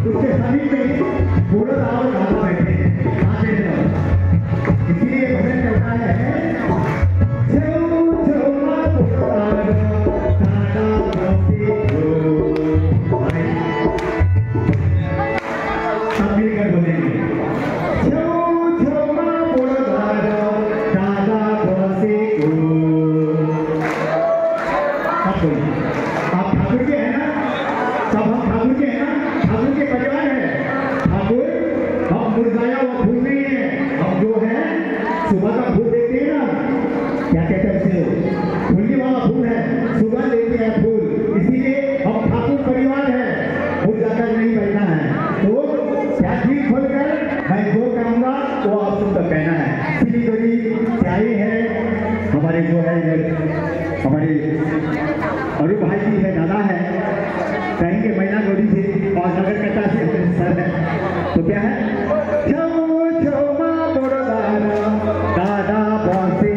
उसके समीप में पूरा और दादा बैठे इसीलिए भजन चलता है सब मिलकर बोलेंगे आप ठाकुर के हैं ना, सब हम ठाकुर के हैं ना, ठाकुर के परिवार है। ठाकुर हम मुरझाया हुआ फूल नहीं है, हम जो है सुबह का फूल देते हैं ना, क्या कहते हैं उसे, फूलने वाला फूल है, सुबह देते हैं फूल, इसीलिए हम ठाकुर परिवार है, मुरझाकर नहीं बैठना है। तो क्या चीज खोलकर मैं जो कहूँगा वो आप सबको कहना है। सिली बड़ी चाय है हमारे जो है हमारे अरुण भाई जी है, दादा है, कहेंगे मैना गोरी से और नगर कटा से सर है। तो क्या है दादा पहुंचे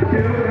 Thank you.